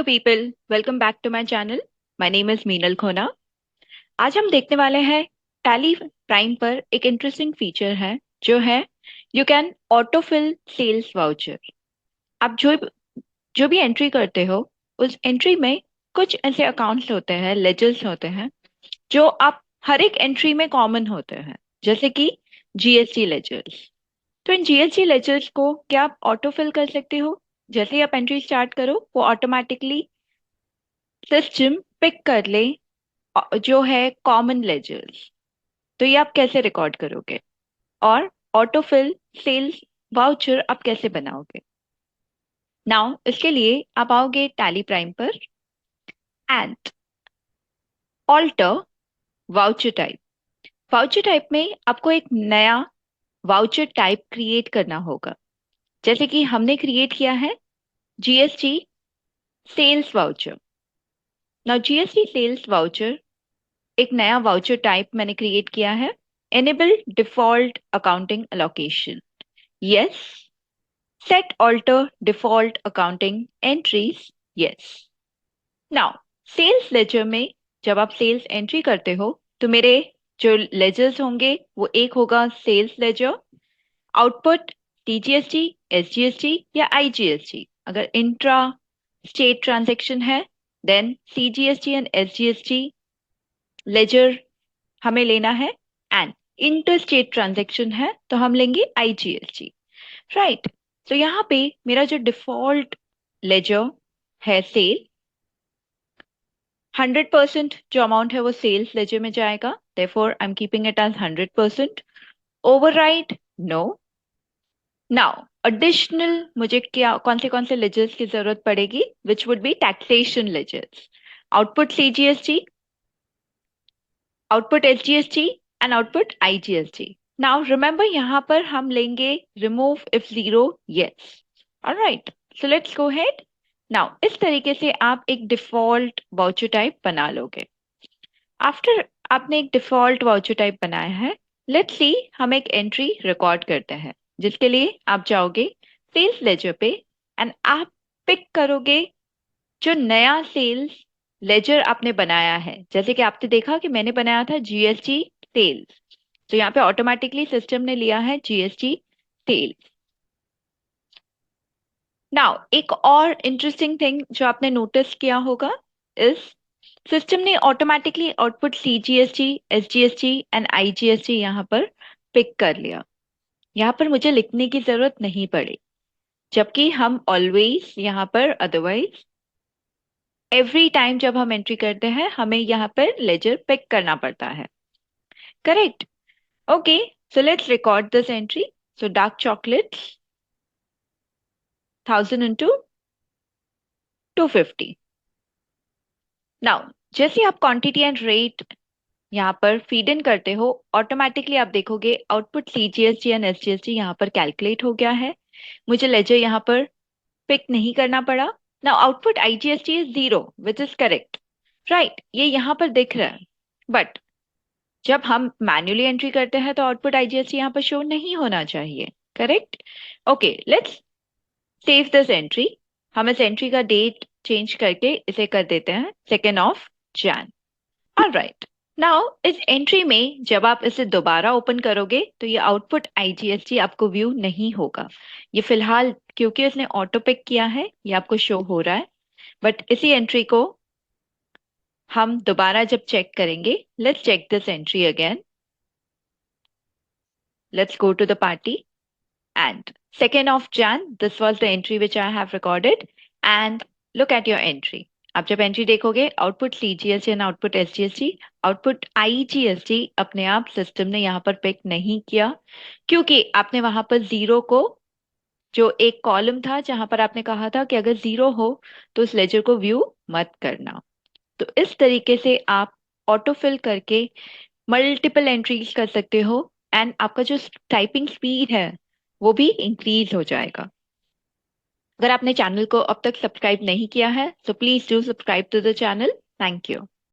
Hello people, welcome back to my channel. My name is Meenal Khona. आज हम देखने वाले हैं टैली प्राइम पर एक इंटरेस्टिंग फीचर है जो है you can autofill sales voucher. आप जो भी एंट्री करते हो उस एंट्री में कुछ ऐसे अकाउंट्स होते हैं, लेजर्स होते हैं जो आप हर एक एंट्री में कॉमन होते हैं, जैसे कि जीएसटी लेजर्स। तो इन जीएसटी लेजर्स को क्या आप ऑटोफिल कर सकते हो? जैसे ही आप एंट्री स्टार्ट करो वो ऑटोमेटिकली सिस्टम पिक कर ले जो है कॉमन लेजर्स। तो ये आप कैसे रिकॉर्ड करोगे और ऑटोफिल सेल्स वाउचर आप कैसे बनाओगे? नाउ इसके लिए आप आओगे टैली प्राइम पर and alter voucher type. Voucher type में आपको एक नया वाउचर टाइप क्रिएट करना होगा, जैसे कि हमने क्रिएट किया है GST sales voucher. Now GST sales voucher एक नया वाउचर टाइप मैंने क्रिएट किया है, enable default accounting allocation. Yes, set alter default accounting entries. Yes. Now sales ledger में जब आप सेल्स एंट्री करते हो तो मेरे जो लेजर्स होंगे वो एक होगा sales ledger, output TGST, SGST या आईजीएसटी। अगर इंट्रा स्टेट ट्रांजैक्शन है then CGST and SGST ledger हमें लेना है, एंड इंटर स्टेट ट्रांजैक्शन है तो हम लेंगे आईजीएसटी। राइट। तो यहाँ पे मेरा जो डिफॉल्ट लेजर है सेल, 100% जो अमाउंट है वो सेल्स लेजर में जाएगा, therefore I am keeping it as 100%। Override no. Now additional मुझे क्या कौन से लेजर्स की जरूरत पड़ेगी, which would be taxation ledgers, output CGST, output SGST and output IGST. Now remember यहाँ पर हम लेंगे remove if zero. Yes. Alright, so let's go ahead. नाउ इस तरीके से आप एक डिफॉल्ट वाउचर टाइप बना लोगे। आफ्टर आपने एक डिफॉल्ट वाउचर टाइप बनाया है, लेट्स सी हम एक एंट्री रिकॉर्ड करते हैं, जिसके लिए आप जाओगे सेल्स लेजर पे एंड आप पिक करोगे जो नया सेल्स लेजर आपने बनाया है। जैसे कि आपने देखा कि मैंने बनाया था जीएसटी सेल्स, तो यहाँ पे ऑटोमेटिकली सिस्टम ने लिया है जीएसटी सेल्स। नाउ एक और इंटरेस्टिंग थिंग जो आपने नोटिस किया होगा इस सिस्टम ने automatically output CGST, SGST and IGST यहाँ पर पिक कर लिया। यहाँ पर मुझे लिखने की जरूरत नहीं पड़ी, जबकि हम ऑलवेज यहाँ पर अदरवाइज एवरी टाइम जब हम एंट्री करते हैं हमें यहाँ पर लेजर पिक करना पड़ता है। Correct. Okay, so let's record this entry. So dark chocolates 1000 into 250। Now जैसे आप क्वांटिटी एंड रेट यहाँ पर फीड इन करते हो, ऑटोमेटिकली आप देखोगे आउटपुट सीजीएसटी एंड एसजीएसटी यहाँ पर कैलकुलेट हो गया है। मुझे लेजर यहाँ पर पिक नहीं करना पड़ा। Now output IGST is 0 which is correct. Right, ये यहाँ पर दिख रहा है, बट जब हम मैन्युअली एंट्री करते हैं तो आउटपुट आईजीएसटी यहाँ पर शो नहीं होना चाहिए। Correct. Okay, let's save this entry. हम इस एंट्री का डेट चेंज करके इसे कर देते हैं 2nd of Jain. Alright. Now इस एंट्री में जब आप इसे दोबारा ओपन करोगे तो ये आउटपुट आईजीएसटी आपको व्यू नहीं होगा। ये फिलहाल क्योंकि उसने ऑटो पिक किया है ये आपको शो हो रहा है, बट इसी एंट्री को हम दोबारा जब चेक करेंगे, let's check this entry again. Let's go to the party and 2nd of Jan, this was the entry which I have recorded, and look at your entry. आप जब एंट्री देखोगे output CGST and output SGST, output IGST अपने आप system ने यहाँ पर pick नहीं किया, क्योंकि आपने वहां पर जीरो को, जो एक कॉलम था जहां पर आपने कहा था कि अगर जीरो हो तो उस लेजर को व्यू मत करना। तो इस तरीके से आप ऑटोफिल करके मल्टीपल एंट्रीज कर सकते हो एंड आपका जो टाइपिंग स्पीड है वो भी इंक्रीज हो जाएगा। अगर आपने चैनल को अब तक सब्सक्राइब नहीं किया है तो please do subscribe to the channel. Thank you.